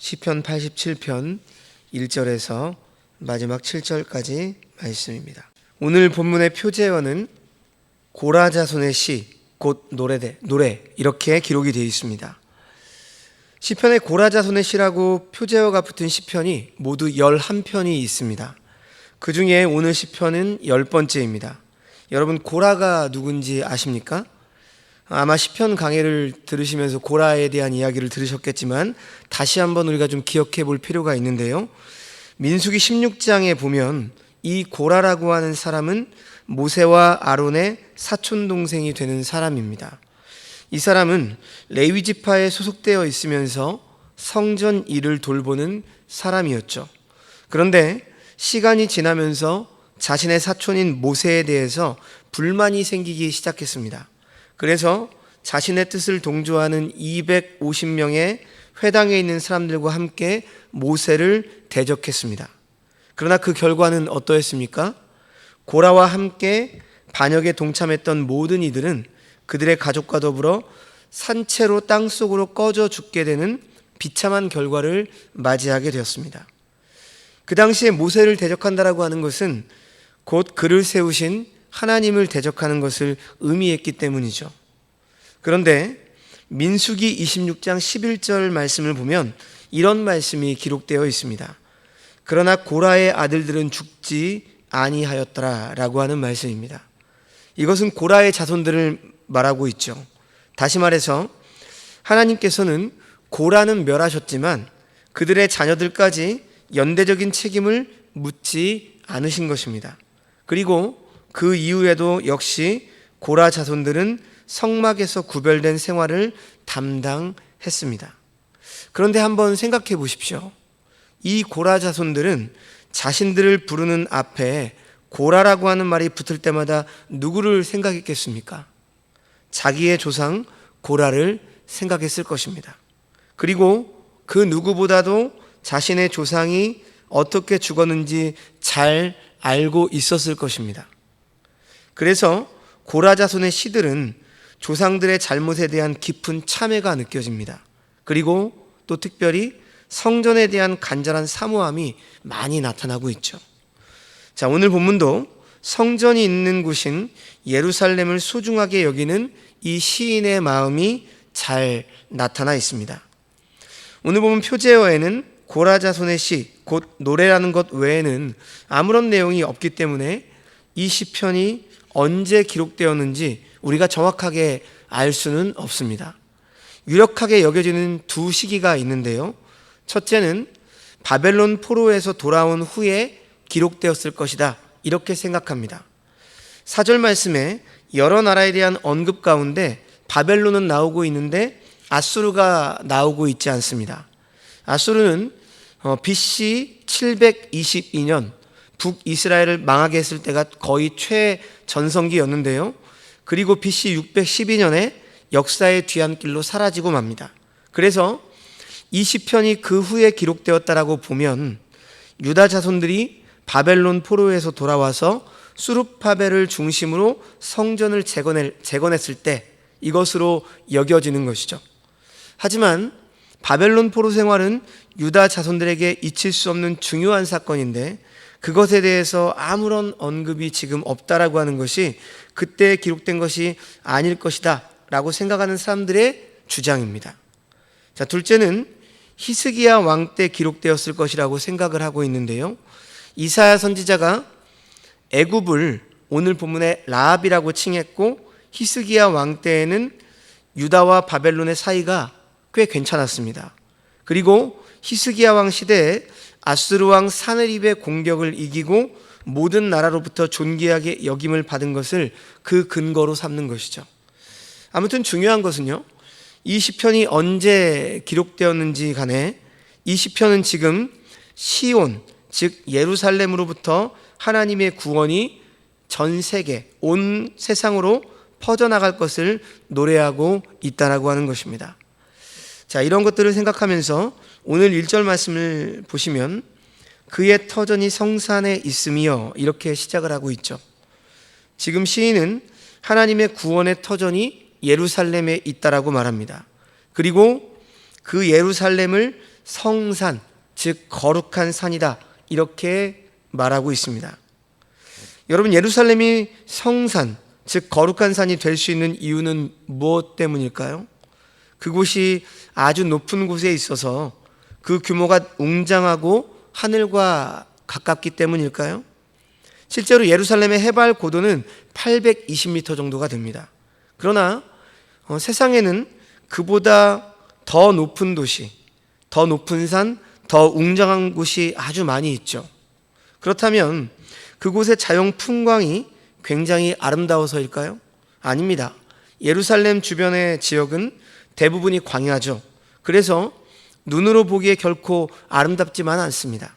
시편 87편 1절에서 마지막 7절까지 말씀입니다. 오늘 본문의 표제어는 고라 자손의 시, 곧 노래 이렇게 기록이 되어 있습니다. 시편에 고라 자손의 시라고 표제어가 붙은 시편이 모두 11편이 있습니다. 그 중에 오늘 시편은 10번째입니다. 여러분, 고라가 누군지 아십니까? 아마 시편 강해를 들으시면서 고라에 대한 이야기를 들으셨겠지만 다시 한번 우리가 좀 기억해 볼 필요가 있는데요. 민수기 16장에 보면 이 고라라고 하는 사람은 모세와 아론의 사촌 동생이 되는 사람입니다. 이 사람은 레위 지파에 소속되어 있으면서 성전 일을 돌보는 사람이었죠. 그런데 시간이 지나면서 자신의 사촌인 모세에 대해서 불만이 생기기 시작했습니다. 그래서 자신의 뜻을 동조하는 250명의 회당에 있는 사람들과 함께 모세를 대적했습니다. 그러나 그 결과는 어떠했습니까? 고라와 함께 반역에 동참했던 모든 이들은 그들의 가족과 더불어 산채로 땅속으로 꺼져 죽게 되는 비참한 결과를 맞이하게 되었습니다. 그 당시에 모세를 대적한다라고 하는 것은 곧 그를 세우신 하나님을 대적하는 것을 의미했기 때문이죠. 그런데 민수기 26장 11절 말씀을 보면 이런 말씀이 기록되어 있습니다. 그러나 고라의 아들들은 죽지 아니하였더라 라고 하는 말씀입니다. 이것은 고라의 자손들을 말하고 있죠. 다시 말해서 하나님께서는 고라는 멸하셨지만 그들의 자녀들까지 연대적인 책임을 묻지 않으신 것입니다. 그리고 그 이후에도 역시 고라 자손들은 성막에서 구별된 생활을 담당했습니다. 그런데 한번 생각해 보십시오. 이 고라 자손들은 자신들을 부르는 앞에 고라라고 하는 말이 붙을 때마다 누구를 생각했겠습니까? 자기의 조상 고라를 생각했을 것입니다. 그리고 그 누구보다도 자신의 조상이 어떻게 죽었는지 잘 알고 있었을 것입니다. 그래서 고라 자손의 시들은 조상들의 잘못에 대한 깊은 참회가 느껴집니다. 그리고 또 특별히 성전에 대한 간절한 사모함이 많이 나타나고 있죠. 자, 오늘 본문도 성전이 있는 곳인 예루살렘을 소중하게 여기는 이 시인의 마음이 잘 나타나 있습니다. 오늘 보면 표제어에는 고라 자손의 시, 곧 노래라는 것 외에는 아무런 내용이 없기 때문에 이 시편이 언제 기록되었는지 우리가 정확하게 알 수는 없습니다. 유력하게 여겨지는 두 시기가 있는데요. 첫째는 바벨론 포로에서 돌아온 후에 기록되었을 것이다, 이렇게 생각합니다. 4절 말씀에 여러 나라에 대한 언급 가운데 바벨론은 나오고 있는데 아수르가 나오고 있지 않습니다. 아수르는 BC 722년 북이스라엘을 망하게 했을 때가 거의 최전성기였는데요. 그리고 BC 612년에 역사의 뒤안길로 사라지고 맙니다. 그래서 이 시편이 그 후에 기록되었다라고 보면 유다 자손들이 바벨론 포로에서 돌아와서 수룹바벨을 중심으로 성전을 재건했을 때 이것으로 여겨지는 것이죠. 하지만 바벨론 포로 생활은 유다 자손들에게 잊힐 수 없는 중요한 사건인데 그것에 대해서 아무런 언급이 지금 없다라고 하는 것이 그때 기록된 것이 아닐 것이다 라고 생각하는 사람들의 주장입니다. 자, 둘째는 히스기야 왕 때 기록되었을 것이라고 생각을 하고 있는데요. 이사야 선지자가 애굽을 오늘 본문의 라합이라고 칭했고 히스기야 왕 때에는 유다와 바벨론의 사이가 꽤 괜찮았습니다. 그리고 히스기야 왕 시대에 아수르 왕 사느립의 공격을 이기고 모든 나라로부터 존귀하게 여김을 받은 것을 그 근거로 삼는 것이죠. 아무튼 중요한 것은요, 이 시편이 언제 기록되었는지 간에 이 시편은 지금 시온, 즉 예루살렘으로부터 하나님의 구원이 전 세계, 온 세상으로 퍼져나갈 것을 노래하고 있다라고 하는 것입니다. 자, 이런 것들을 생각하면서 오늘 1절 말씀을 보시면 그의 터전이 성산에 있으며 이렇게 시작을 하고 있죠. 지금 시인은 하나님의 구원의 터전이 예루살렘에 있다라고 말합니다. 그리고 그 예루살렘을 성산, 즉 거룩한 산이다, 이렇게 말하고 있습니다. 여러분, 예루살렘이 성산, 즉 거룩한 산이 될 수 있는 이유는 무엇 때문일까요? 그곳이 아주 높은 곳에 있어서 그 규모가 웅장하고 하늘과 가깝기 때문일까요? 실제로 예루살렘의 해발 고도는 820m 정도가 됩니다. 그러나 세상에는 그보다 더 높은 도시, 더 높은 산, 더 웅장한 곳이 아주 많이 있죠. 그렇다면 그곳의 자연 풍광이 굉장히 아름다워서일까요? 아닙니다. 예루살렘 주변의 지역은 대부분이 광야죠. 그래서 눈으로 보기에 결코 아름답지만 않습니다.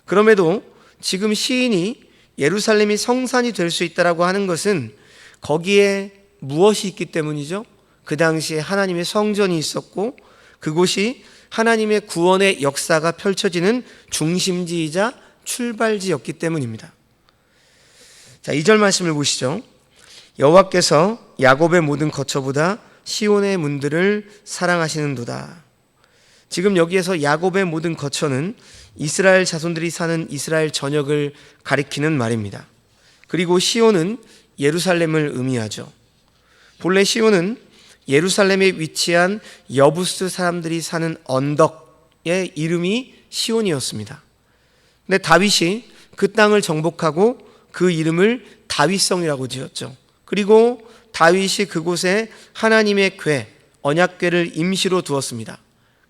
그럼에도 지금 시인이 예루살렘이 성산이 될 수 있다라고 하는 것은 거기에 무엇이 있기 때문이죠? 그 당시에 하나님의 성전이 있었고 그곳이 하나님의 구원의 역사가 펼쳐지는 중심지이자 출발지였기 때문입니다. 자, 2절 말씀을 보시죠. 여호와께서 야곱의 모든 거처보다 시온의 문들을 사랑하시는도다. 지금 여기에서 야곱의 모든 거처는 이스라엘 자손들이 사는 이스라엘 전역을 가리키는 말입니다. 그리고 시온은 예루살렘을 의미하죠. 본래 시온은 예루살렘에 위치한 여부스 사람들이 사는 언덕의 이름이 시온이었습니다. 근데 다윗이 그 땅을 정복하고 그 이름을 다윗성이라고 지었죠. 그리고 다윗이 그곳에 하나님의 궤, 언약궤를 임시로 두었습니다.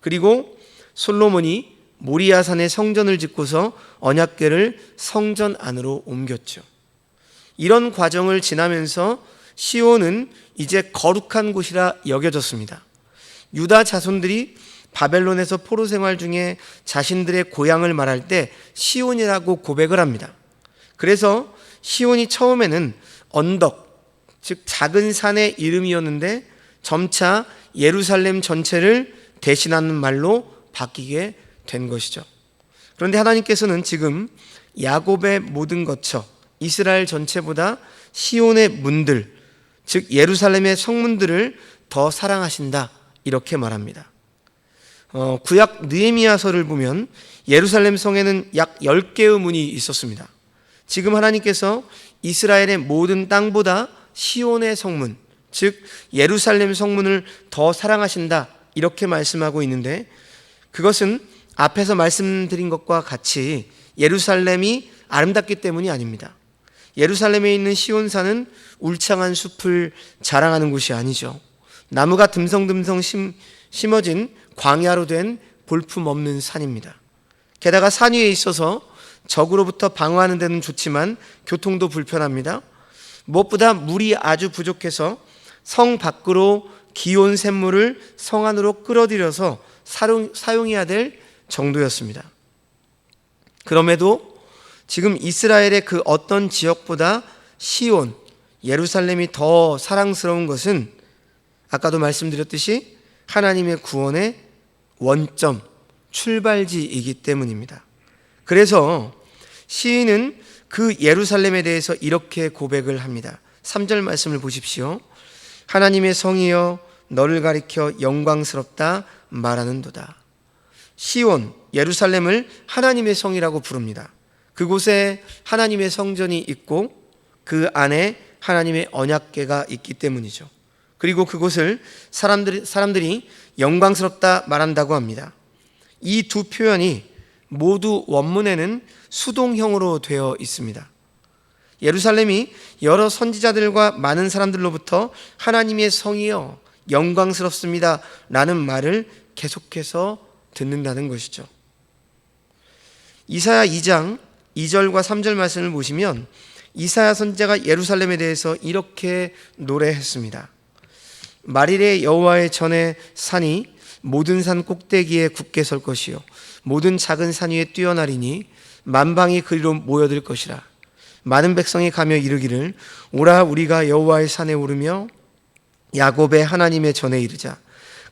그리고 솔로몬이 모리아산에 성전을 짓고서 언약궤를 성전 안으로 옮겼죠. 이런 과정을 지나면서 시온은 이제 거룩한 곳이라 여겨졌습니다. 유다 자손들이 바벨론에서 포로 생활 중에 자신들의 고향을 말할 때 시온이라고 고백을 합니다. 그래서 시온이 처음에는 언덕, 즉 작은 산의 이름이었는데 점차 예루살렘 전체를 대신하는 말로 바뀌게 된 것이죠. 그런데 하나님께서는 지금 야곱의 모든 거처, 이스라엘 전체보다 시온의 문들, 즉 예루살렘의 성문들을 더 사랑하신다, 이렇게 말합니다. 구약 느헤미야서를 보면 예루살렘 성에는 약 10개의 문이 있었습니다. 지금 하나님께서 이스라엘의 모든 땅보다 시온의 성문, 즉 예루살렘 성문을 더 사랑하신다, 이렇게 말씀하고 있는데 그것은 앞에서 말씀드린 것과 같이 예루살렘이 아름답기 때문이 아닙니다. 예루살렘에 있는 시온산은 울창한 숲을 자랑하는 곳이 아니죠. 나무가 듬성듬성 심어진 광야로 된 볼품없는 산입니다. 게다가 산 위에 있어서 적으로부터 방어하는 데는 좋지만 교통도 불편합니다. 무엇보다 물이 아주 부족해서 성 밖으로 기온 샘물을 성 안으로 끌어들여서 사용해야 될 정도였습니다. 그럼에도 지금 이스라엘의 그 어떤 지역보다 시온, 예루살렘이 더 사랑스러운 것은 아까도 말씀드렸듯이 하나님의 구원의 원점, 출발지이기 때문입니다. 그래서 시인은 그 예루살렘에 대해서 이렇게 고백을 합니다. 3절 말씀을 보십시오. 하나님의 성이여 너를 가리켜 영광스럽다 말하는도다. 시온, 예루살렘을 하나님의 성이라고 부릅니다. 그곳에 하나님의 성전이 있고 그 안에 하나님의 언약궤가 있기 때문이죠. 그리고 그곳을 사람들이 영광스럽다 말한다고 합니다. 이 두 표현이 모두 원문에는 수동형으로 되어 있습니다. 예루살렘이 여러 선지자들과 많은 사람들로부터 하나님의 성이여 영광스럽습니다 라는 말을 계속해서 듣는다는 것이죠. 이사야 2장 2절과 3절 말씀을 보시면 이사야 선지자가 예루살렘에 대해서 이렇게 노래했습니다. 만일에 여호와의 전에 산이 모든 산 꼭대기에 굳게 설 것이요 모든 작은 산 위에 뛰어나리니 만방이 그리로 모여들 것이라. 많은 백성이 가며 이르기를 오라 우리가 여호와의 산에 오르며 야곱의 하나님의 전에 이르자.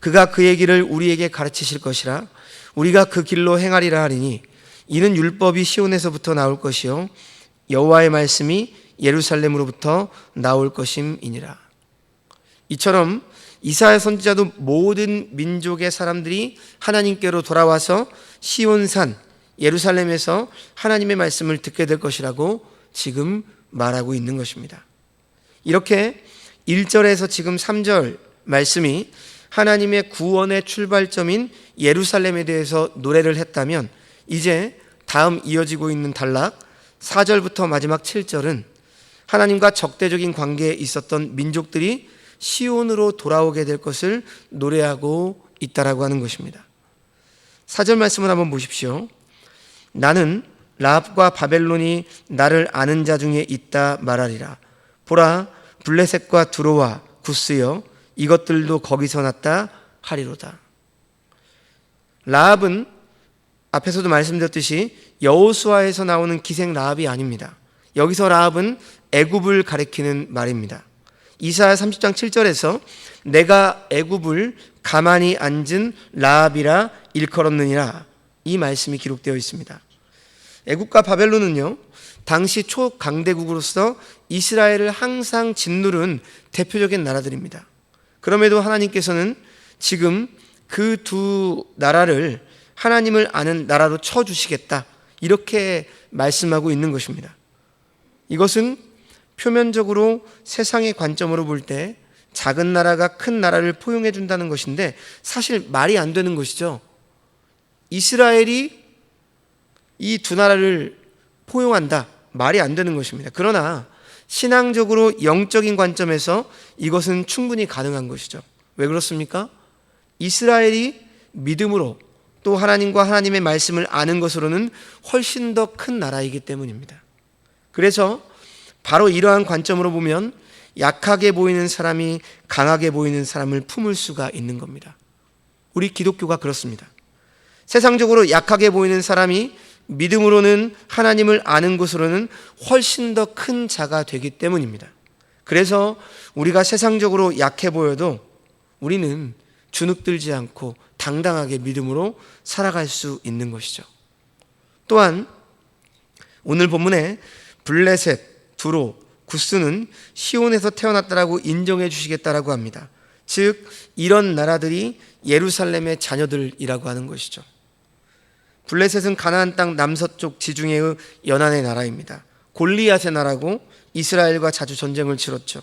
그가 그의 길을 우리에게 가르치실 것이라. 우리가 그 길로 행하리라 하리니 이는 율법이 시온에서부터 나올 것이요 여호와의 말씀이 예루살렘으로부터 나올 것임이니라. 이처럼 이사야 선지자도 모든 민족의 사람들이 하나님께로 돌아와서 시온산 예루살렘에서 하나님의 말씀을 듣게 될 것이라고 지금 말하고 있는 것입니다. 이렇게 1절에서 지금 3절 말씀이 하나님의 구원의 출발점인 예루살렘에 대해서 노래를 했다면, 이제 다음 이어지고 있는 단락 4절부터 마지막 7절은 하나님과 적대적인 관계에 있었던 민족들이 시온으로 돌아오게 될 것을 노래하고 있다라고 하는 것입니다. 4절 말씀을 한번 보십시오. 나는 라합과 바벨론이 나를 아는 자 중에 있다 말하리라. 보라, 블레셋과 두로와 구스여, 이것들도 거기서 났다 하리로다. 라합은 앞에서도 말씀드렸듯이 여호수아에서 나오는 기생 라합이 아닙니다. 여기서 라합은 애굽을 가리키는 말입니다. 이사야 30장 7절에서 내가 애굽을 가만히 앉은 라합이라 일컬었느니라, 이 말씀이 기록되어 있습니다. 애굽과 바벨론은요, 당시 초강대국으로서 이스라엘을 항상 짓누른 대표적인 나라들입니다. 그럼에도 하나님께서는 지금 그 두 나라를 하나님을 아는 나라로 쳐주시겠다, 이렇게 말씀하고 있는 것입니다. 이것은 표면적으로 세상의 관점으로 볼 때 작은 나라가 큰 나라를 포용해 준다는 것인데, 사실 말이 안 되는 것이죠. 이스라엘이 이 두 나라를 포용한다, 말이 안 되는 것입니다. 그러나 신앙적으로 영적인 관점에서 이것은 충분히 가능한 것이죠. 왜 그렇습니까? 이스라엘이 믿음으로 또 하나님과 하나님의 말씀을 아는 것으로는 훨씬 더 큰 나라이기 때문입니다. 그래서 바로 이러한 관점으로 보면 약하게 보이는 사람이 강하게 보이는 사람을 품을 수가 있는 겁니다. 우리 기독교가 그렇습니다. 세상적으로 약하게 보이는 사람이 믿음으로는 하나님을 아는 것으로는 훨씬 더 큰 자가 되기 때문입니다. 그래서 우리가 세상적으로 약해 보여도 우리는 주눅들지 않고 당당하게 믿음으로 살아갈 수 있는 것이죠. 또한 오늘 본문에 블레셋, 두로, 구스는 시온에서 태어났다라고 인정해 주시겠다라고 합니다. 즉 이런 나라들이 예루살렘의 자녀들이라고 하는 것이죠. 블레셋은 가나안 땅 남서쪽 지중해의 연안의 나라입니다. 골리앗의 나라고 이스라엘과 자주 전쟁을 치렀죠.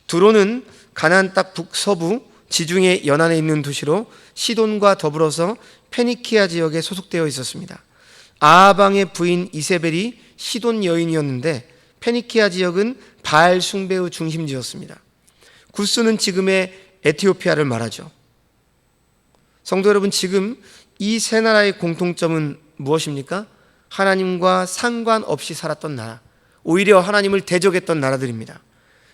두로는 가나안 땅 북서부 지중해 연안에 있는 도시로 시돈과 더불어서 페니키아 지역에 소속되어 있었습니다. 아하방의 부인 이세벨이 시돈 여인이었는데 페니키아 지역은 바알 숭배의 중심지였습니다. 구스는 지금의 에티오피아를 말하죠. 성도 여러분, 지금 이 세 나라의 공통점은 무엇입니까? 하나님과 상관없이 살았던 나라, 오히려 하나님을 대적했던 나라들입니다.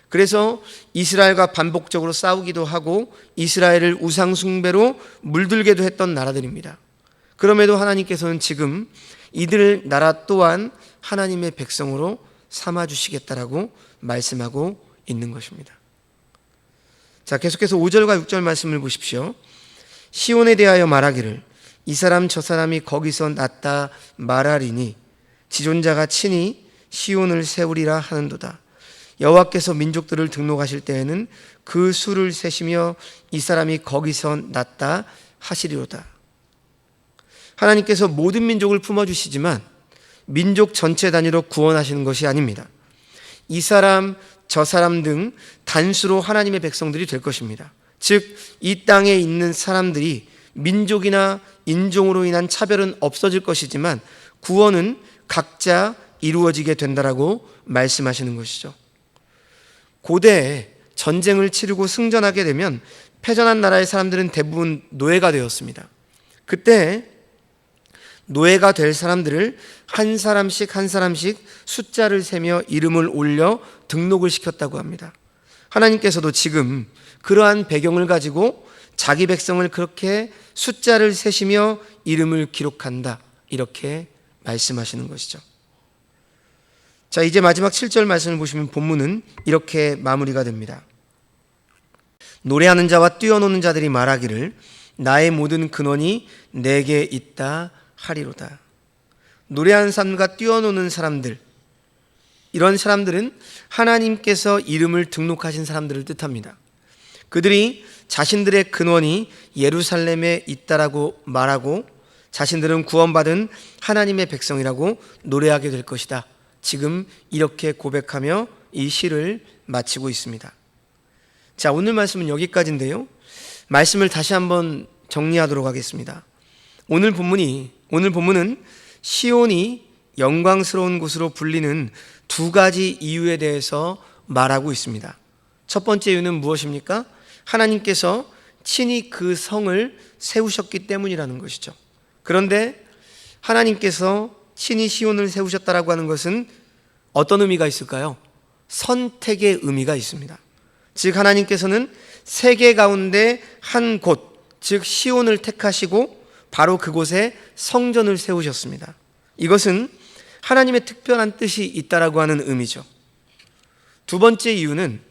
그래서 이스라엘과 반복적으로 싸우기도 하고 이스라엘을 우상 숭배로 물들게도 했던 나라들입니다. 그럼에도 하나님께서는 지금 이들 나라 또한 하나님의 백성으로 삼아주시겠다라고 말씀하고 있는 것입니다. 자, 계속해서 5절과 6절 말씀을 보십시오. 시온에 대하여 말하기를 이 사람 저 사람이 거기서 났다 말하리니 지존자가 친히 시온을 세우리라 하는도다. 여호와께서 민족들을 등록하실 때에는 그 수를 세시며 이 사람이 거기서 났다 하시리로다. 하나님께서 모든 민족을 품어주시지만 민족 전체 단위로 구원하시는 것이 아닙니다. 이 사람 저 사람 등 단수로 하나님의 백성들이 될 것입니다. 즉 이 땅에 있는 사람들이 민족이나 인종으로 인한 차별은 없어질 것이지만 구원은 각자 이루어지게 된다라고 말씀하시는 것이죠. 고대에 전쟁을 치르고 승전하게 되면 패전한 나라의 사람들은 대부분 노예가 되었습니다. 그때 노예가 될 사람들을 한 사람씩 한 사람씩 숫자를 세며 이름을 올려 등록을 시켰다고 합니다. 하나님께서도 지금 그러한 배경을 가지고 자기 백성을 그렇게 숫자를 세시며 이름을 기록한다, 이렇게 말씀하시는 것이죠. 자, 이제 마지막 7절 말씀을 보시면 본문은 이렇게 마무리가 됩니다. 노래하는 자와 뛰어노는 자들이 말하기를 나의 모든 근원이 내게 있다 하리로다. 노래하는 사람과 뛰어노는 사람들, 이런 사람들은 하나님께서 이름을 등록하신 사람들을 뜻합니다. 그들이 자신들의 근원이 예루살렘에 있다라고 말하고 자신들은 구원받은 하나님의 백성이라고 노래하게 될 것이다. 지금 이렇게 고백하며 이 시를 마치고 있습니다. 자, 오늘 말씀은 여기까지인데요. 말씀을 다시 한번 정리하도록 하겠습니다. 오늘 본문은 시온이 영광스러운 곳으로 불리는 두 가지 이유에 대해서 말하고 있습니다. 첫 번째 이유는 무엇입니까? 하나님께서 친히 그 성을 세우셨기 때문이라는 것이죠. 그런데 하나님께서 친히 시온을 세우셨다라고 하는 것은 어떤 의미가 있을까요? 선택의 의미가 있습니다. 즉 하나님께서는 세계 가운데 한 곳, 즉 시온을 택하시고 바로 그곳에 성전을 세우셨습니다. 이것은 하나님의 특별한 뜻이 있다라고 하는 의미죠. 두 번째 이유는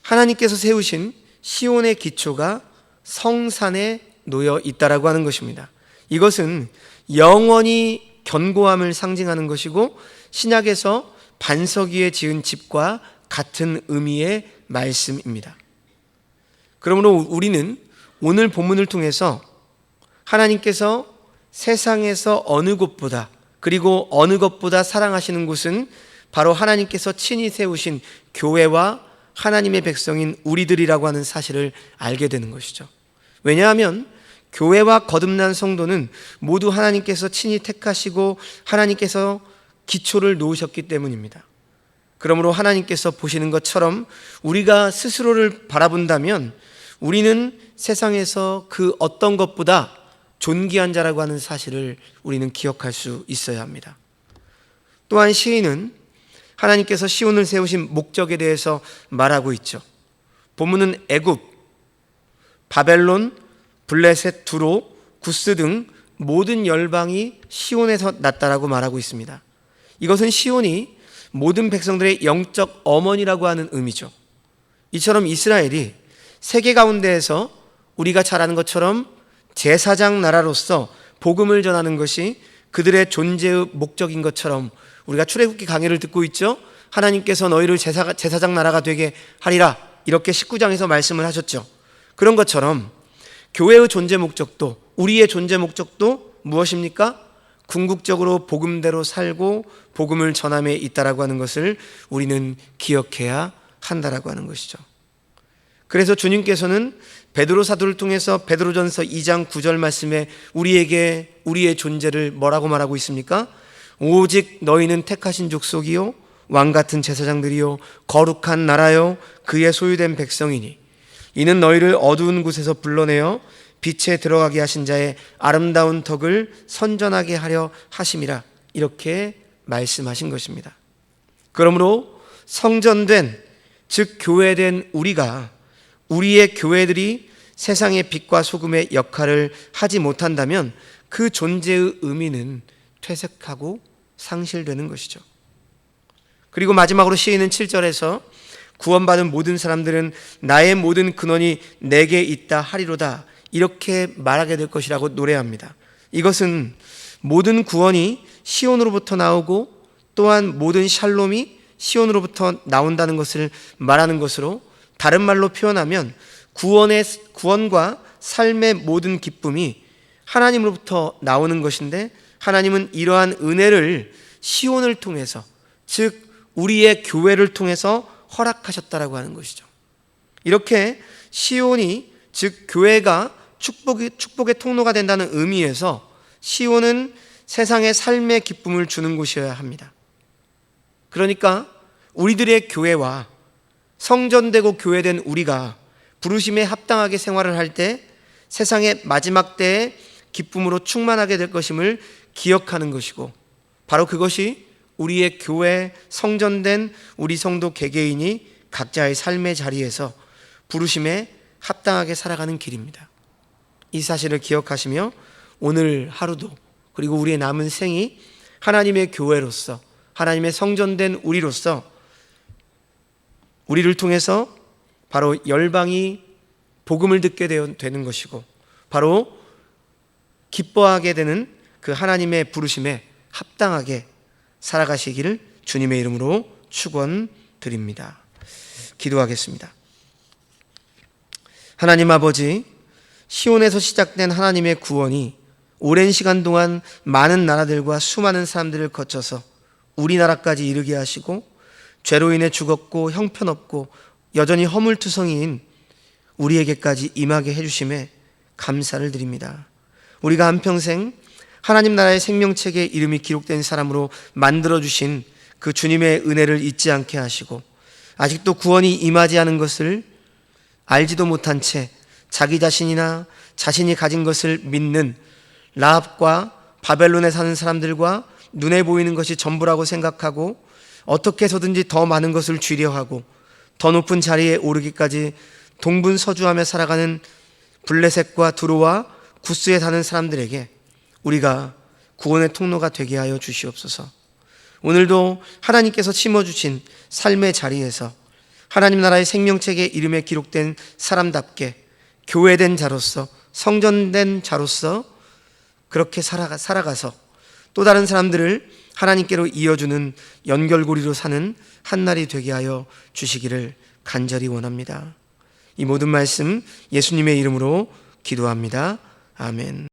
하나님께서 세우신 시온의 기초가 성산에 놓여 있다라고 하는 것입니다. 이것은 영원히 견고함을 상징하는 것이고 신약에서 반석 위에 지은 집과 같은 의미의 말씀입니다. 그러므로 우리는 오늘 본문을 통해서 하나님께서 세상에서 어느 곳보다 그리고 어느 것보다 사랑하시는 곳은 바로 하나님께서 친히 세우신 교회와 하나님의 백성인 우리들이라고 하는 사실을 알게 되는 것이죠. 왜냐하면 교회와 거듭난 성도는 모두 하나님께서 친히 택하시고 하나님께서 기초를 놓으셨기 때문입니다. 그러므로 하나님께서 보시는 것처럼 우리가 스스로를 바라본다면 우리는 세상에서 그 어떤 것보다 존귀한 자라고 하는 사실을 우리는 기억할 수 있어야 합니다. 또한 시인은 하나님께서 시온을 세우신 목적에 대해서 말하고 있죠. 본문은 애굽, 바벨론, 블레셋, 두로, 구스 등 모든 열방이 시온에서 났다라고 말하고 있습니다. 이것은 시온이 모든 백성들의 영적 어머니라고 하는 의미죠. 이처럼 이스라엘이 세계 가운데에서 우리가 잘 아는 것처럼 제사장 나라로서 복음을 전하는 것이 그들의 존재의 목적인 것처럼 우리가 출애굽기 강해를 듣고 있죠. 하나님께서 너희를 제사장 나라가 되게 하리라 이렇게 19장에서 말씀을 하셨죠. 그런 것처럼 교회의 존재 목적도 우리의 존재 목적도 무엇입니까? 궁극적으로 복음대로 살고 복음을 전함에 있다라고 하는 것을 우리는 기억해야 한다라고 하는 것이죠. 그래서 주님께서는 베드로 사도를 통해서 베드로전서 2장 9절 말씀에 우리에게 우리의 존재를 뭐라고 말하고 있습니까? 오직 너희는 택하신 족속이요 왕같은 제사장들이요 거룩한 나라요 그의 소유된 백성이니 이는 너희를 어두운 곳에서 불러내어 빛에 들어가게 하신 자의 아름다운 덕을 선전하게 하려 하심이라 이렇게 말씀하신 것입니다. 그러므로 성전된 즉 교회된 우리가 우리의 교회들이 세상의 빛과 소금의 역할을 하지 못한다면 그 존재의 의미는 퇴색하고 상실되는 것이죠. 그리고 마지막으로 시인은 7절에서 구원받은 모든 사람들은 나의 모든 근원이 내게 있다 하리로다 이렇게 말하게 될 것이라고 노래합니다. 이것은 모든 구원이 시온으로부터 나오고 또한 모든 샬롬이 시온으로부터 나온다는 것을 말하는 것으로 다른 말로 표현하면 구원과 삶의 모든 기쁨이 하나님으로부터 나오는 것인데 하나님은 이러한 은혜를 시온을 통해서 즉 우리의 교회를 통해서 허락하셨다라고 하는 것이죠. 이렇게 시온이 즉 교회가 축복의 통로가 된다는 의미에서 시온은 세상의 삶의 기쁨을 주는 곳이어야 합니다. 그러니까 우리들의 교회와 성전되고 교회된 우리가 부르심에 합당하게 생활을 할 때 세상의 마지막 때에 기쁨으로 충만하게 될 것임을 기억하는 것이고 바로 그것이 우리의 교회 성전된 우리 성도 개개인이 각자의 삶의 자리에서 부르심에 합당하게 살아가는 길입니다. 이 사실을 기억하시며 오늘 하루도 그리고 우리의 남은 생이 하나님의 교회로서 하나님의 성전된 우리로서 우리를 통해서 바로 열방이 복음을 듣게 되는 것이고 바로 기뻐하게 되는 그 하나님의 부르심에 합당하게 살아가시기를 주님의 이름으로 축원드립니다. 기도하겠습니다. 하나님 아버지, 시온에서 시작된 하나님의 구원이 오랜 시간 동안 많은 나라들과 수많은 사람들을 거쳐서 우리나라까지 이르게 하시고 죄로 인해 죽었고 형편없고 여전히 허물투성이인 우리에게까지 임하게 해주심에 감사를 드립니다. 우리가 한평생 하나님 나라의 생명책에 이름이 기록된 사람으로 만들어주신 그 주님의 은혜를 잊지 않게 하시고 아직도 구원이 임하지 않은 것을 알지도 못한 채 자기 자신이나 자신이 가진 것을 믿는 라합과 바벨론에 사는 사람들과 눈에 보이는 것이 전부라고 생각하고 어떻게 해서든지 더 많은 것을 쥐려하고 더 높은 자리에 오르기까지 동분서주하며 살아가는 블레셋과 두로와 구스에 사는 사람들에게 우리가 구원의 통로가 되게 하여 주시옵소서. 오늘도 하나님께서 심어주신 삶의 자리에서 하나님 나라의 생명책에 이름에 기록된 사람답게 교회된 자로서, 성전된 자로서 그렇게 살아가서 또 다른 사람들을 하나님께로 이어주는 연결고리로 사는 한날이 되게 하여 주시기를 간절히 원합니다. 이 모든 말씀 예수님의 이름으로 기도합니다. 아멘.